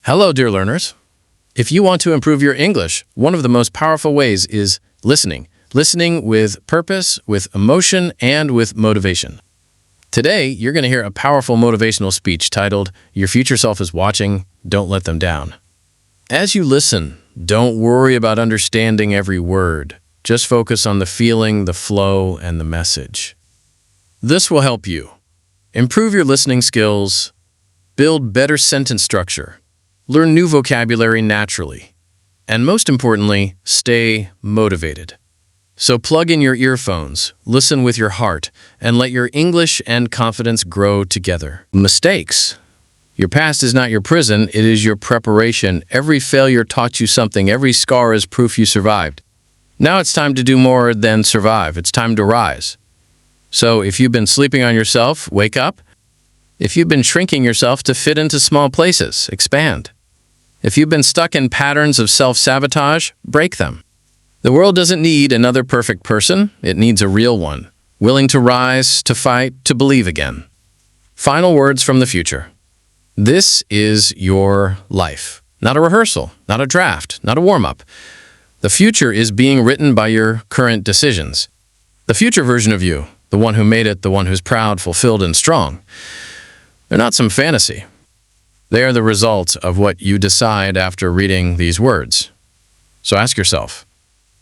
Hello, dear learners. If you want to improve your English, one of the most powerful ways is listening. Listening with purpose, with emotion, and with motivation. Today, you're going to hear a powerful motivational speech titled, "Your Future Self is Watching, Don't Let Them Down." As you listen, don't worry about understanding every word. Just focus on the feeling, the flow, and the message. This will help you improve your listening skills, build better sentence structure, learn new vocabulary naturally, and most importantly, stay motivated. So plug in your earphones, listen with your heart, and let your English and confidence grow together. Mistakes. Your past is not your prison, it is your preparation. Every failure taught you something, every scar is proof you survived. Now it's time to do more than survive, it's time to rise. So if you've been sleeping on yourself, wake up. If you've been shrinking yourself to fit into small places, expand. If you've been stuck in patterns of self-sabotage, break them. The world doesn't need another perfect person, it needs a real one, willing to rise, to fight, to believe again. Final words from the future. This is your life. Not a rehearsal, not a draft, not a warm-up. The future is being written by your current decisions. The future version of you, the one who made it, the one who's proud, fulfilled, and strong, they're not some fantasy. They are the result of what you decide after reading these words. So ask yourself,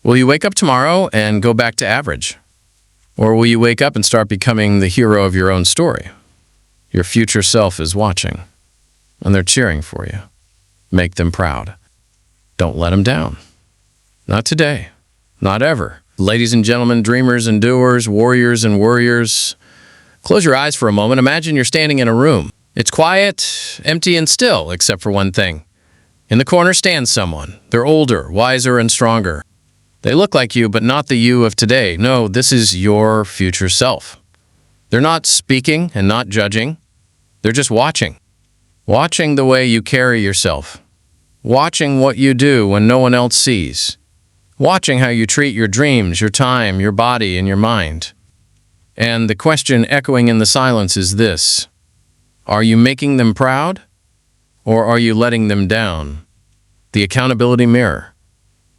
will you wake up tomorrow and go back to average? Or will you wake up and start becoming the hero of your own story? Your future self is watching, and they're cheering for you. Make them proud. Don't let them down. Not today. Not ever. Ladies and gentlemen, dreamers and doers, warriors and worriers, close your eyes for a moment. Imagine you're standing in a room. It's quiet, empty, and still, except for one thing. In the corner stands someone. They're older, wiser, and stronger. They look like you, but not the you of today. No, this is your future self. They're not speaking and not judging. They're just watching. Watching the way you carry yourself. Watching what you do when no one else sees. Watching how you treat your dreams, your time, your body, and your mind. And the question echoing in the silence is this: are you making them proud, or are you letting them down? The accountability mirror.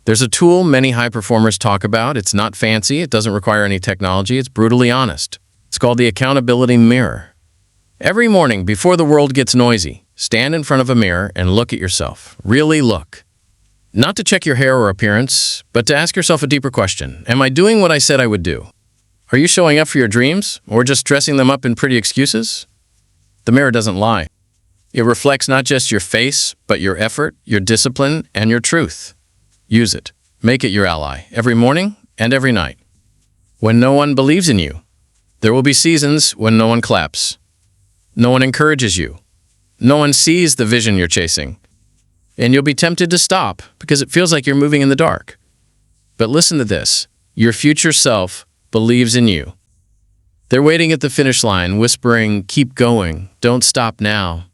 There's a tool many high performers talk about. It's not fancy, it doesn't require any technology, it's brutally honest. It's called the accountability mirror. Every morning, before the world gets noisy, stand in front of a mirror and look at yourself. Really look. Not to check your hair or appearance, but to ask yourself a deeper question. Am I doing what I said I would do? Are you showing up for your dreams, or just dressing them up in pretty excuses? The mirror doesn't lie. It reflects not just your face, but your effort, your discipline, and your truth. Use it. Make it your ally, every morning and every night. When no one believes in you, there will be seasons when no one claps. No one encourages you. No one sees the vision you're chasing. And you'll be tempted to stop because it feels like you're moving in the dark. But listen to this. Your future self believes in you. They're waiting at the finish line, whispering, "Keep going, don't stop now."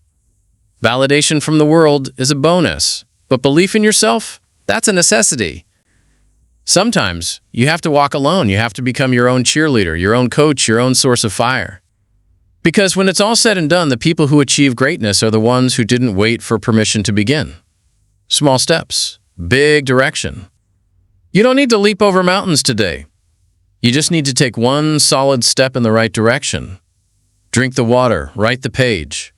Validation from the world is a bonus, but belief in yourself, that's a necessity. Sometimes you have to walk alone. You have to become your own cheerleader, your own coach, your own source of fire. Because when it's all said and done, the people who achieve greatness are the ones who didn't wait for permission to begin. Small steps, big direction. You don't need to leap over mountains today. You just need to take one solid step in the right direction. Drink the water, write the page.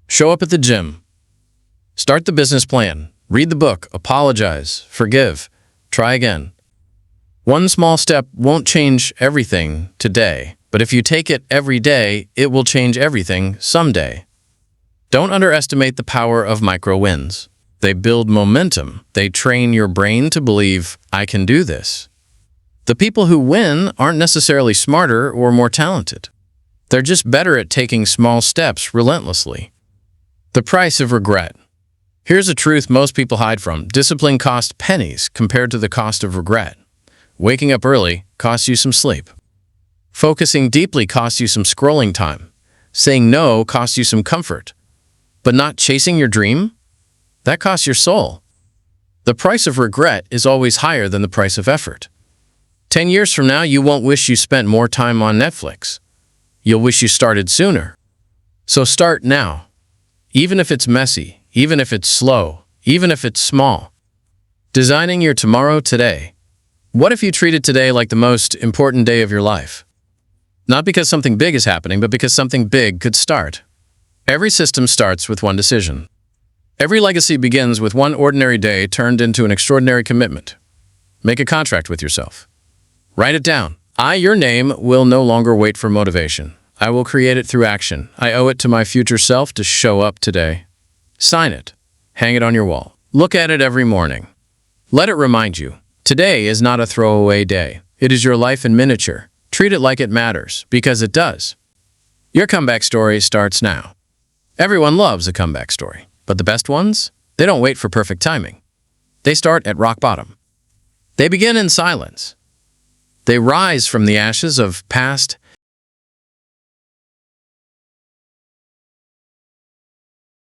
Show up at the gym. Start the business plan. Read the book, apologize, forgive, try again. One small step won't change everything today, but if you take it every day, it will change everything someday. Don't underestimate the power of micro wins. They build momentum. They train your brain to believe, "I can do this." The people who win aren't necessarily smarter or more talented. They're just better at taking small steps relentlessly. The price of regret. Here's a truth most people hide from. Discipline costs pennies compared to the cost of regret. Waking up early costs you some sleep. Focusing deeply costs you some scrolling time. Saying no costs you some comfort. But not chasing your dream? That costs your soul. The price of regret is always higher than the price of effort. 10 years from now, you won't wish you spent more time on Netflix. You'll wish you started sooner. So start now. Even if it's messy, even if it's slow, even if it's small. Designing your tomorrow today. What if you treated today like the most important day of your life? Not because something big is happening, but because something big could start. Every system starts with one decision. Every legacy begins with one ordinary day turned into an extraordinary commitment. Make a contract with yourself. Write it down. Your name, will no longer wait for motivation. I will create it through action. I owe it to my future self to show up today. Sign it. Hang it on your wall. Look at it every morning. Let it remind you, today is not a throwaway day. It is your life in miniature. Treat it like it matters, because it does. Your comeback story starts now. Everyone loves a comeback story, but the best ones? They don't wait for perfect timing. They start at rock bottom. They begin in silence. They rise from the ashes of past